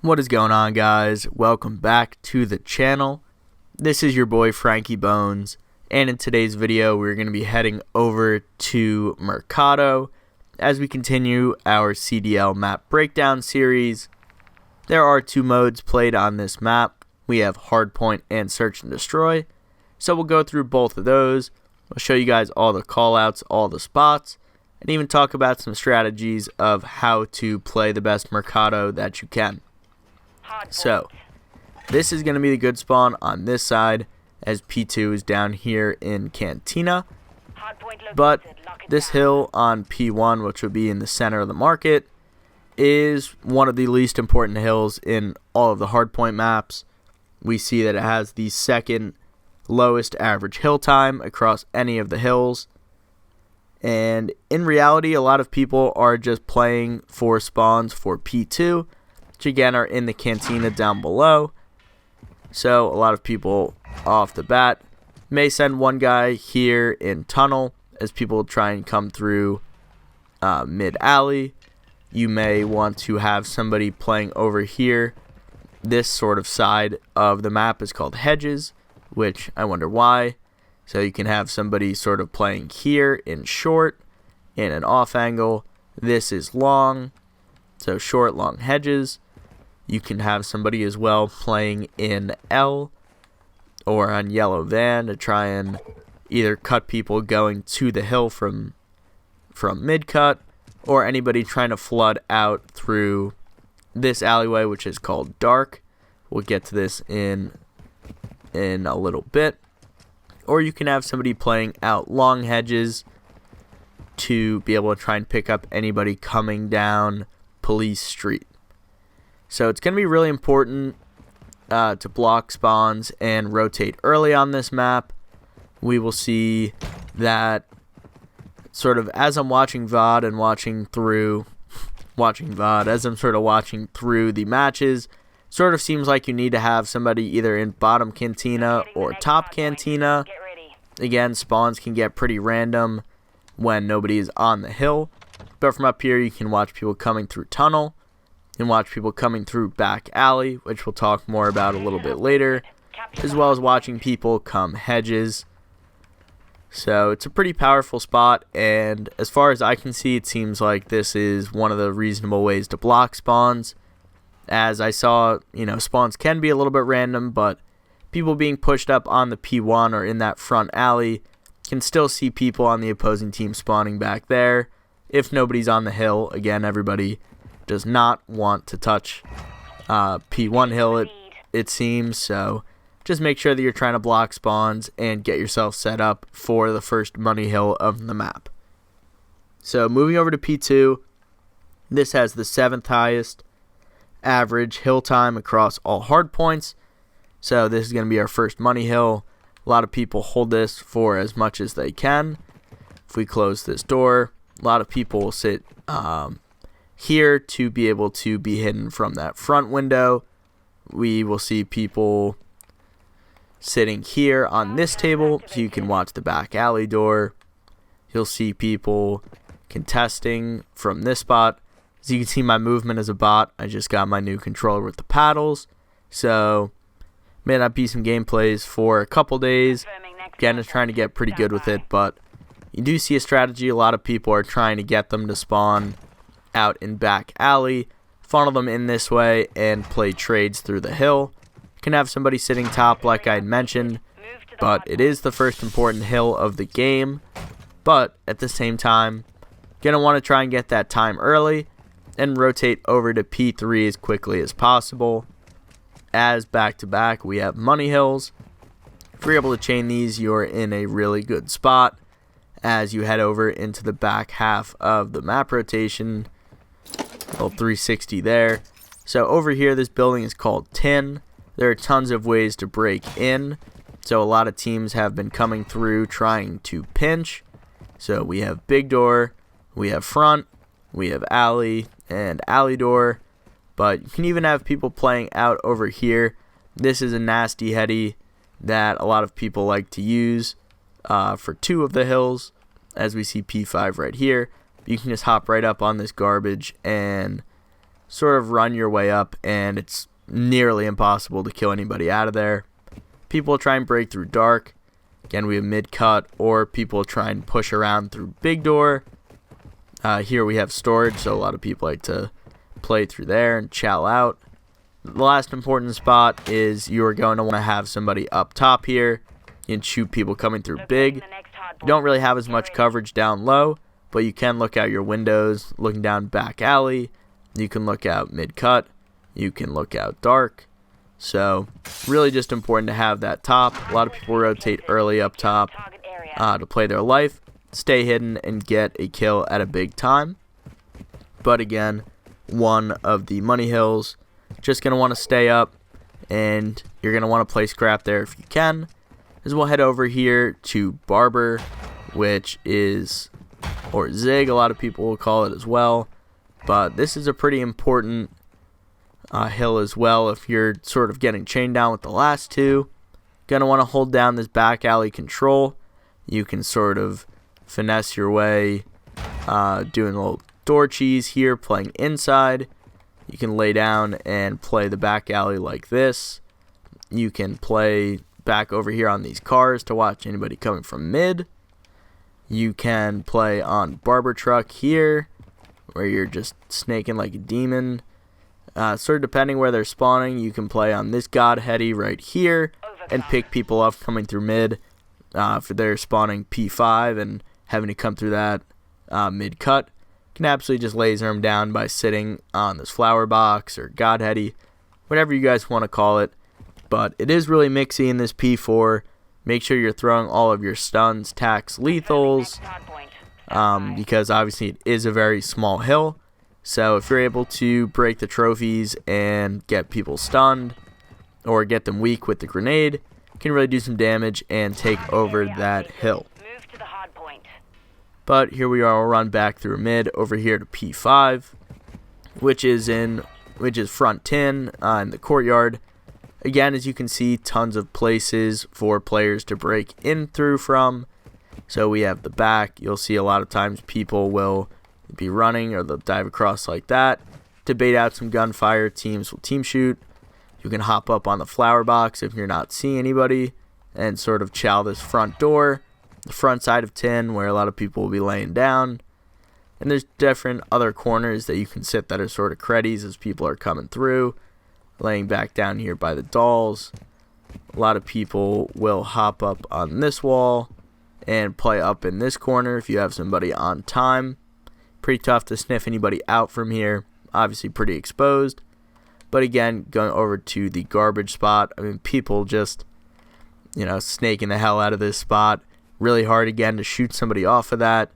What is going on, guys? Welcome back to the channel. This is your boy Frankie Bones, and in today's video we're going to be heading over to Mercado as we continue our CDL Map Breakdown series. There are two modes played on this map. We have Hardpoint and Search and Destroy, so we'll go through both of those. I'll show you guys all the callouts, all the spots, and even talk about some strategies of how to play the best Mercado that you can. So, this is going to be the good spawn on this side, as P2 is down here in Cantina. But this hill on P1, which would be in the center of the market, is one of the least important hills in all of the Hardpoint maps. We see that it has the second lowest average hill time across any of the hills. And in reality, a lot of people are just playing for spawns for P2, which again are in the Cantina down below. So a lot of people off the bat may send one guy here in tunnel as people try and come through mid alley. You may want to have somebody playing over here. This sort of side of the map is called hedges, which I wonder why. So you can have somebody sort of playing here in short, in an off angle. This is long, so short, long hedges. You can have somebody as well playing in L or on yellow van to try and either cut people going to the hill from mid-cut, or anybody trying to flood out through this alleyway, which is called dark. We'll get to this in a little bit. Or you can have somebody playing out long hedges to be able to try and pick up anybody coming down Police Street. So it's going to be really important to block spawns and rotate early on this map. We will see that sort of as I'm watching VOD and as I'm sort of watching through the matches, sort of seems like you need to have somebody either in bottom Cantina or top Cantina. Again, spawns can get pretty random when nobody is on the hill. But from up here, you can watch people coming through tunnel and watch people coming through back alley, which we'll talk more about a little bit later, as well as watching people come hedges. So it's a pretty powerful spot, and as far as I can see, it seems like this is one of the reasonable ways to block spawns. As I saw, spawns can be a little bit random, but people being pushed up on the P1 or in that front alley can still see people on the opposing team spawning back there. If nobody's on the hill, again, everybody does not want to touch P1 hill, it seems. So just make sure that you're trying to block spawns and get yourself set up for the first money hill of the map. So moving over to P2, this has the 7th highest average hill time across all hard points. So this is going to be our first money hill. A lot of people hold this for as much as they can. If we close this door, a lot of people will sit here to be able to be hidden from that front window. We will see people sitting here on this table so you can watch the back alley door. You'll see people contesting from this spot. As you can see, my movement is a bot. I just got my new controller with the paddles, so may not be some gameplays for a couple days. Again, just trying to get pretty good with it, but you do see a strategy. A lot of people are trying to get them to spawn out in back alley, funnel them in this way, and play trades through the hill. You can have somebody sitting top like I had mentioned, but it is the first important hill of the game. But at the same time, gonna want to try and get that time early and rotate over to P3 as quickly as possible. As back to back, we have money hills. If you're able to chain these, you're in a really good spot as you head over into the back half of the map rotation. Little 360 there. So over here, this building is called Tin. There are tons of ways to break in. So a lot of teams have been coming through trying to pinch. So we have big door, we have front, we have alley, and alley door. But you can even have people playing out over here. This is a nasty heady that a lot of people like to use for two of the hills, as we see P5 right here. You can just hop right up on this garbage and sort of run your way up, and it's nearly impossible to kill anybody out of there. People try and break through dark. Again, we have mid-cut, or people try and push around through big door. Here we have storage, so a lot of people like to play through there and chow out. The last important spot is you are going to want to have somebody up top here. You can shoot people coming through big. You don't really have as much coverage down low, but you can look out your windows, looking down back alley. You can look out mid-cut. You can look out dark. So, really just important to have that top. A lot of people rotate early up top to play their life, stay hidden, and get a kill at a big time. But again, one of the money hills, just going to want to stay up, and you're going to want to play scrap there if you can. As we'll head over here to Barber, which is, or Zig, a lot of people will call it as well. But this is a pretty important hill as well if you're sort of getting chained down with the last two. Going to want to hold down this back alley control. You can sort of finesse your way, doing a little door cheese here, playing inside. You can lay down and play the back alley like this. You can play back over here on these cars to watch anybody coming from mid. You can play on Barber Truck here, where you're just snaking like a demon. Sort of depending where they're spawning, you can play on this Godheady right here and pick people up coming through mid. If they're spawning P5 and having to come through that mid-cut, you can absolutely just laser them down by sitting on this flower box or Godheady, whatever you guys want to call it. But it is really mixy in this P4. Make sure you're throwing all of your stuns, tacks, lethals, because obviously it is a very small hill. So if you're able to break the trophies and get people stunned or get them weak with the grenade, you can really do some damage and take over that hill. But here we are, we'll run back through mid over here to P5, which is front tin in the courtyard. Again, as you can see, tons of places for players to break in through from. So we have the back. You'll see a lot of times people will be running or they'll dive across like that to bait out some gunfire. Teams will team shoot. You can hop up on the flower box if you're not seeing anybody and sort of chow this front door, the front side of tin where a lot of people will be laying down. And there's different other corners that you can sit that are sort of creddies as people are coming through, laying back down here by the dolls. A lot of people will hop up on this wall and play up in this corner if you have somebody on time. Pretty tough to sniff anybody out from here. Obviously pretty exposed. But again, going over to the garbage spot, I mean, people just, snaking the hell out of this spot. Really hard again to shoot somebody off of that.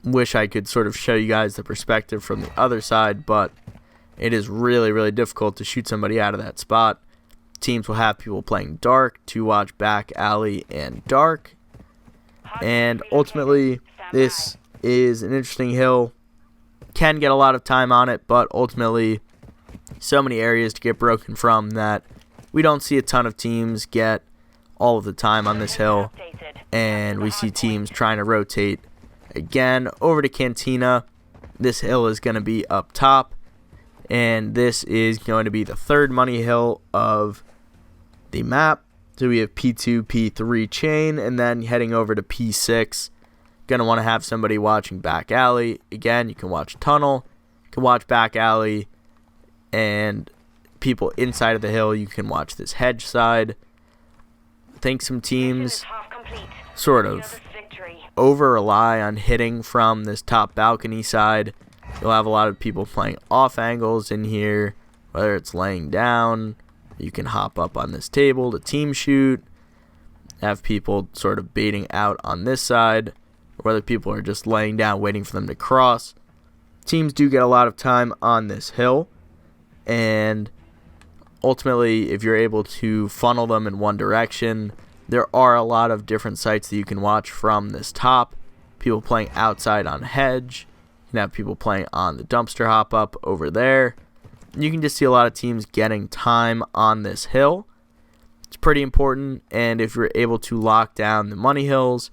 Wish I could sort of show you guys the perspective from the other side, but it is really, really difficult to shoot somebody out of that spot. Teams will have people playing dark to watch back alley and dark. And ultimately, this is an interesting hill. Can get a lot of time on it, but ultimately, so many areas to get broken from that we don't see a ton of teams get all of the time on this hill. And we see teams trying to rotate again over to Cantina. This hill is going to be up top. And this is going to be the third money hill of the map. So we have P2, P3 chain, and then heading over to P6. Going to want to have somebody watching back alley. Again, you can watch tunnel, you can watch back alley, and people inside of the hill, you can watch this hedge side. I think some teams sort of over-rely on hitting from this top balcony side. You'll have a lot of people playing off angles in here, whether it's laying down. You can hop up on this table to team shoot. Have people sort of baiting out on this side, or whether people are just laying down waiting for them to cross. Teams do get a lot of time on this hill, and ultimately, if you're able to funnel them in one direction, there are a lot of different sites that you can watch from this top. People playing outside on hedge. You can have people playing on the dumpster hop up over there. You can just see a lot of teams getting time on this hill. It's pretty important, and if you're able to lock down the money hills,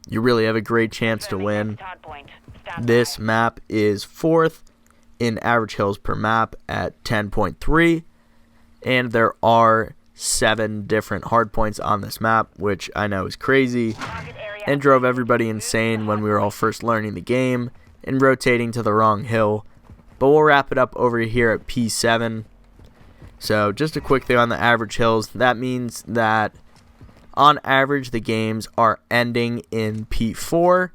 you really have a great chance to win. This map is fourth in average hills per map at 10.3, and there are 7 different hardpoints on this map, which I know is crazy and drove everybody insane when we were all first learning the game and rotating to the wrong hill. But we'll wrap it up over here at P7. So just a quick thing on the average hills. That means that on average the games are ending in P4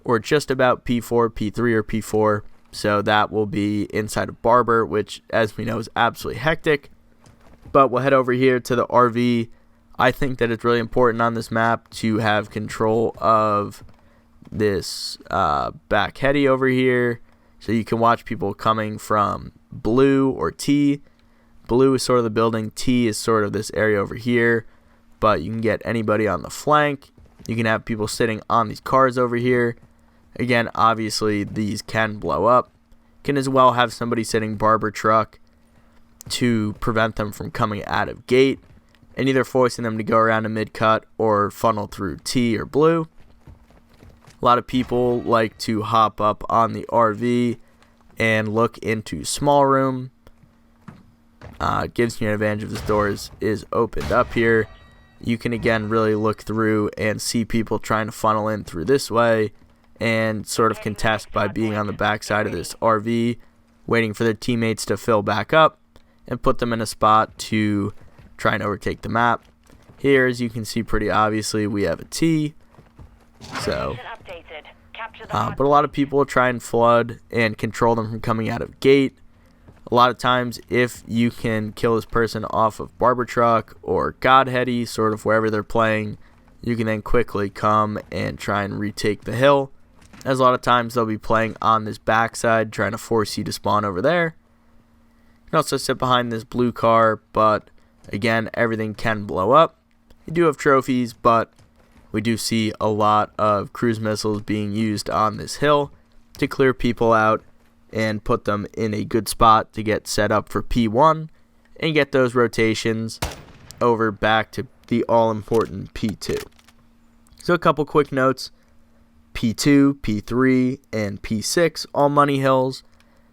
or just about P4, P3, or P4. So that will be inside of Barber, which as we know is absolutely hectic. But we'll head over here to the RV. I think that it's really important on this map to have control of this back heady over here, so you can watch people coming from blue or T. Blue is sort of the building, T is sort of this area over here, but you can get anybody on the flank. You can have people sitting on these cars over here. Again, obviously these can blow up. You can as well have somebody sitting Barber truck to prevent them from coming out of gate and either forcing them to go around a mid-cut or funnel through T or blue. A lot of people like to hop up on the RV and look into small room. Gives you an advantage if this door is opened up here. You can again really look through and see people trying to funnel in through this way and sort of contest by being on the backside of this RV, waiting for their teammates to fill back up and put them in a spot to try and overtake the map. Here, as you can see pretty obviously, we have a T. So, but a lot of people try and flood and control them from coming out of gate. A lot of times, if you can kill this person off of Barber Truck or Godheady, sort of wherever they're playing, you can then quickly come and try and retake the hill. As a lot of times, they'll be playing on this backside, trying to force you to spawn over there. You can also sit behind this blue car, but again, everything can blow up. You do have trophies, but we do see a lot of cruise missiles being used on this hill to clear people out and put them in a good spot to get set up for P1 and get those rotations over back to the all-important P2. So a couple quick notes. P2, P3, and P6, all money hills.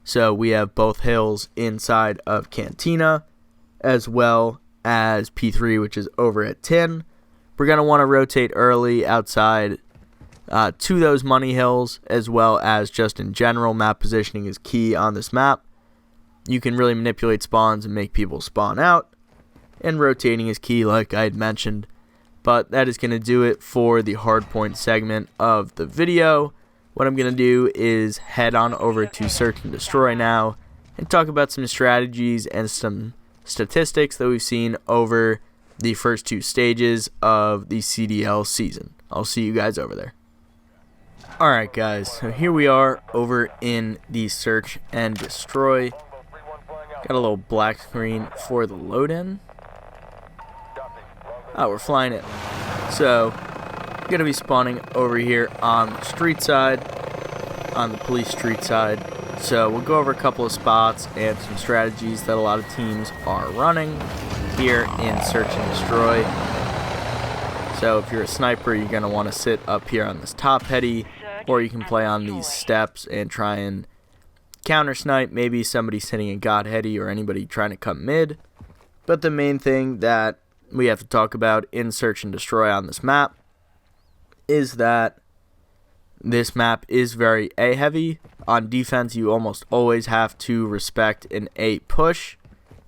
So we have both hills inside of Cantina, as well as P3, which is over at 10. We're going to want to rotate early outside to those money hills, as well as just in general, map positioning is key on this map. You can really manipulate spawns and make people spawn out, and rotating is key like I had mentioned. But that is going to do it for the hardpoint segment of the video. What I'm going to do is head on over to Search and Destroy now and talk about some strategies and some statistics that we've seen over the first 2 stages of the CDL season. I'll see you guys over there. Alright guys, so here we are over in the Search and Destroy. Got a little black screen for the load-in. Oh, we're flying it. So, going to be spawning over here on the street side, on the police street side. So we'll go over a couple of spots and some strategies that a lot of teams are running here in Search and Destroy. So if you're a sniper, you're going to want to sit up here on this top heady, or you can play on these steps and try and counter snipe maybe somebody sitting in God heady or anybody trying to come mid. But the main thing that we have to talk about in Search and Destroy on this map is that this map is very A heavy. On defense, you almost always have to respect an A push,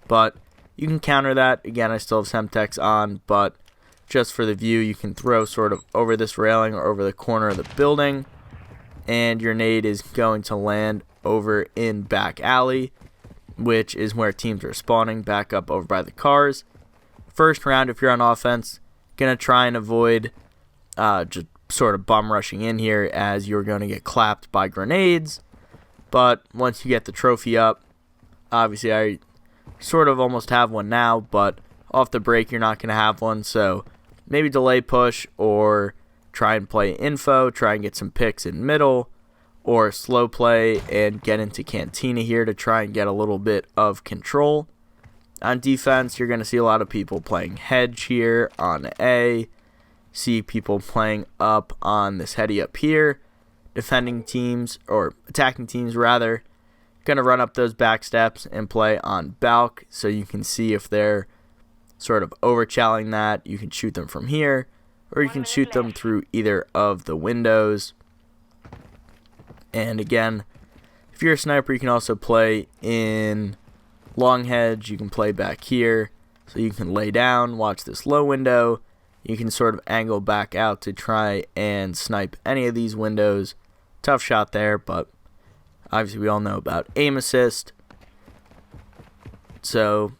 but you can counter that. Again, I still have Semtex on, but just for the view, you can throw sort of over this railing or over the corner of the building, and your nade is going to land over in back alley, which is where teams are spawning back up over by the cars. First round, if you're on offense, gonna try and avoid just sort of bum rushing in here, as you're going to get clapped by grenades. But once you get the trophy up, obviously I sort of almost have one now, but off the break you're not going to have one, so maybe delay push or try and play info, try and get some picks in middle, or slow play and get into Cantina here to try and get a little bit of control. On defense, you're going to see a lot of people playing hedge here on A, see people playing up on this heady up here, defending teams, or attacking teams rather. Going to run up those back steps and play on balk, so you can see if they're sort of overchalling that. You can shoot them from here, or you can shoot them through either of the windows. And again, if you're a sniper, you can also play in long hedge. You can play back here, so you can lay down, watch this low window. You can sort of angle back out to try and snipe any of these windows. Tough shot there, but obviously we all know about aim assist. So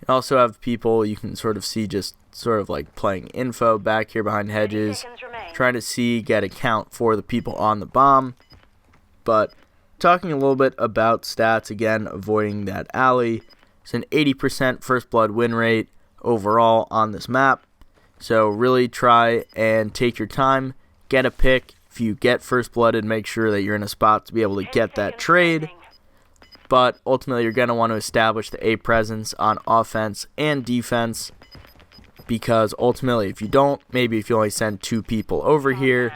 you also have people you can sort of see just sort of like playing info back here behind hedges, trying to see, get a count for the people on the bomb. But talking a little bit about stats, again, avoiding that alley. It's an 80% first blood win rate overall on this map. So really try and take your time, get a pick. If you get first blooded, make sure that you're in a spot to be able to get that trade. But ultimately, you're going to want to establish the A presence on offense and defense. Because ultimately, if you don't, maybe if you only send 2 people over here,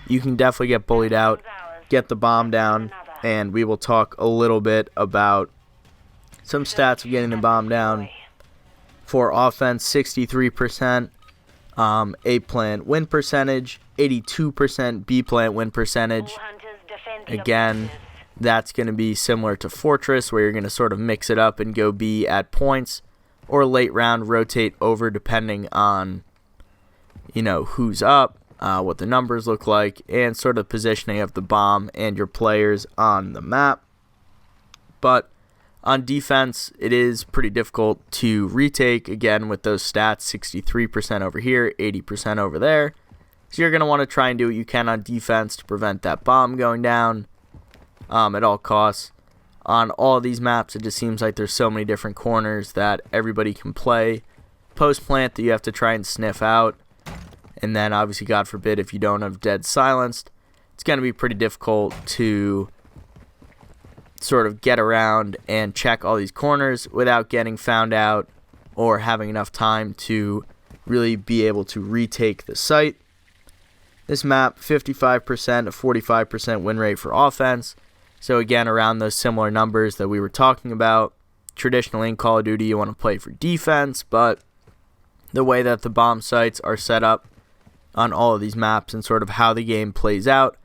you can definitely get bullied out, get the bomb down. And we will talk a little bit about some stats of getting the bomb down. For offense, 63%. A plant win percentage, 82% B plant win percentage. Again, that's going to be similar to Fortress, where you're going to sort of mix it up and go B at points, or late round rotate over depending on, who's up, what the numbers look like, and sort of positioning of the bomb and your players on the map. But on defense, it is pretty difficult to retake, again, with those stats, 63% over here, 80% over there. So you're going to want to try and do what you can on defense to prevent that bomb going down at all costs. On all of these maps, it just seems like there's so many different corners that everybody can play. Post-plant that you have to try and sniff out. And then, obviously, God forbid, if you don't have dead silenced, it's going to be pretty difficult to sort of get around and check all these corners without getting found out or having enough time to really be able to retake the site. This map, 55%, a 45% win rate for offense. So again, around those similar numbers that we were talking about. Traditionally in Call of Duty, you want to play for defense, but the way that the bomb sites are set up on all of these maps and sort of how the game plays out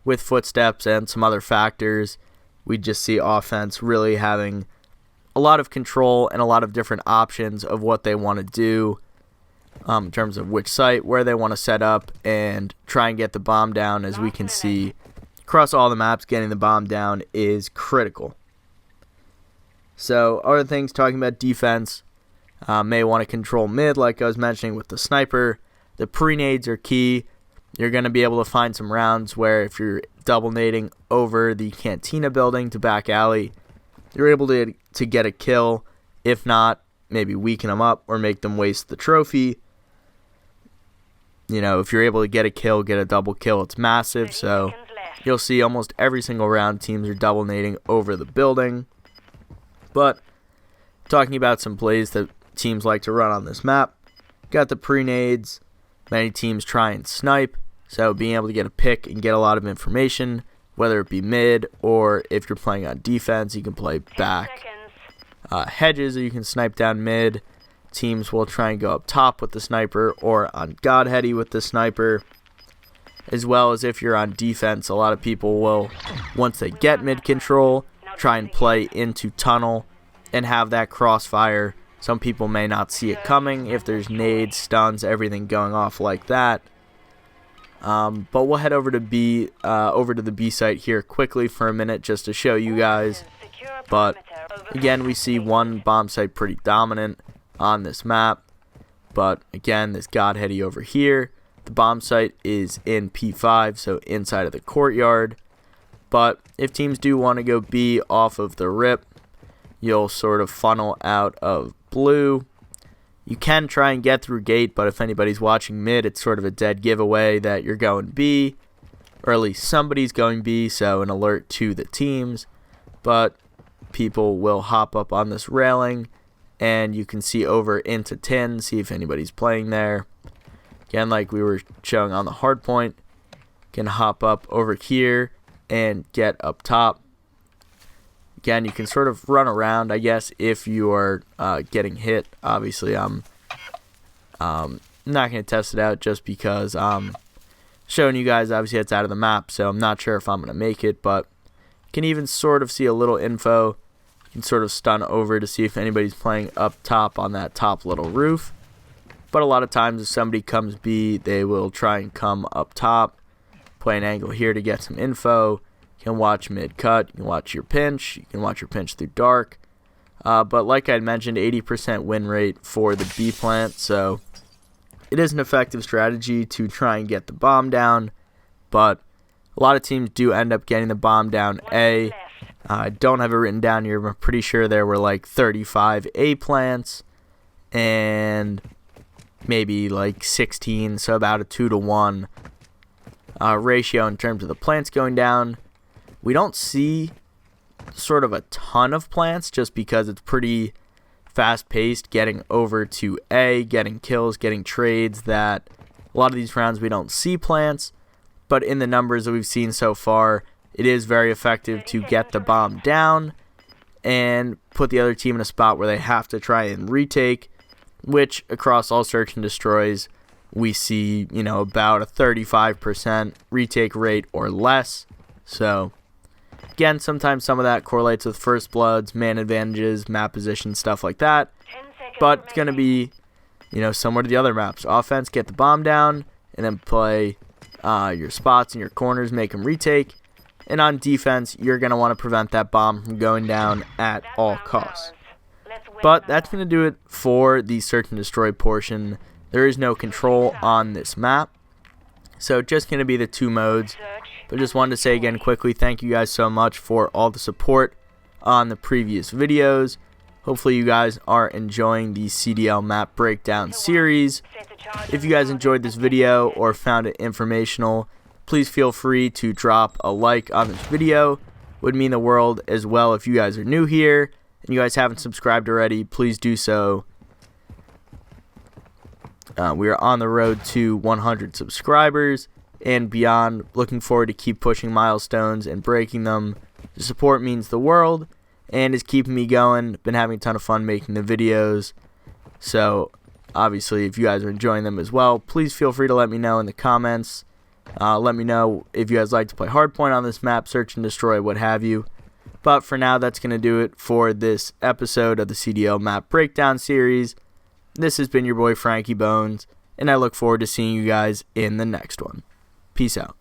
with footsteps and some other factors, we just see offense really having a lot of control and a lot of different options of what they want to do in terms of which site, where they want to set up, and try and get the bomb down. As we can see across all the maps, getting the bomb down is critical. So other things, talking about defense, may want to control mid, like I was mentioning with the sniper. The pre-nades are key. You're going to be able to find some rounds where if you're double nading over the cantina building to back alley, you're able to get a kill. If not, maybe weaken them up or make them waste the trophy. If you're able to get a kill, get a double kill, it's massive. So you'll see almost every single round teams are double nading over the building. But talking about some plays that teams like to run on this map, got the pre-nades. Many teams try and snipe. So being able to get a pick and get a lot of information, whether it be mid or if you're playing on defense, you can play back hedges or you can snipe down mid. Teams will try and go up top with the sniper or on Godheady with the sniper. As well as if you're on defense, a lot of people will, once they get mid control, try and play into tunnel and have that crossfire. Some people may not see it coming if there's nades, stuns, everything going off like that. But we'll head over to the B site here quickly for a minute just to show you guys. But again, we see one bomb site pretty dominant on this map. But again, this Godheady over here, the bomb site is in P5, so inside of the courtyard. But if teams do want to go B off of the rip, you'll sort of funnel out of blue. You can try and get through gate, but if anybody's watching mid, it's sort of a dead giveaway that you're going B, or at least somebody's going B, so an alert to the teams. But people will hop up on this railing, and you can see over into 10, see if anybody's playing there. Again, like we were showing on the hardpoint, can hop up over here and get up top. Again, you can sort of run around, I guess, if you are getting hit. Obviously, I'm not going to test it out just because I'm showing you guys. Obviously, it's out of the map, so I'm not sure if I'm going to make it, but you can even sort of see a little info. You can sort of stun over to see if anybody's playing up top on that top little roof. But a lot of times, if somebody comes B, they will try and come up top, play an angle here to get some info. You can watch mid-cut, you can watch your pinch, you can watch your pinch through dark. But like I mentioned, 80% win rate for the B plant, so it is an effective strategy to try and get the bomb down, but a lot of teams do end up getting the bomb down A. I don't have it written down here, but I'm pretty sure there were like 35 A plants and maybe like 16, so about a 2-to-1 ratio in terms of the plants going down. We don't see sort of a ton of plants just because it's pretty fast-paced getting over to A, getting kills, getting trades, that a lot of these rounds we don't see plants, but in the numbers that we've seen so far, it is very effective to get the bomb down and put the other team in a spot where they have to try and retake, which across all search and destroys, we see, about a 35% retake rate or less. So again, sometimes some of that correlates with first bloods, man advantages, map position, stuff like that. But it's going to be, similar to the other maps. Offense, get the bomb down, and then play your spots and your corners, make them retake. And on defense, you're going to want to prevent that bomb from going down at all costs. But that's going to do it for the search and destroy portion. There is no control on this map, so just going to be the two modes. But just wanted to say again quickly, thank you guys so much for all the support on the previous videos. Hopefully you guys are enjoying the CDL Map Breakdown series. If you guys enjoyed this video or found it informational, please feel free to drop a like on this video. It would mean the world as well. If you guys are new here and you guys haven't subscribed already, please do so. We are on the road to 100 subscribers and beyond. Looking forward to keep pushing milestones and breaking them. The support means the world and is keeping me going. Been having a ton of fun making the videos. So obviously, if you guys are enjoying them as well, please feel free to let me know in the comments. Let me know if you guys like to play Hardpoint on this map, search and destroy, what have you. But for now, that's going to do it for this episode of the CDL Map Breakdown series. This has been your boy Frankie Bones, and I look forward to seeing you guys in the next one. Peace out.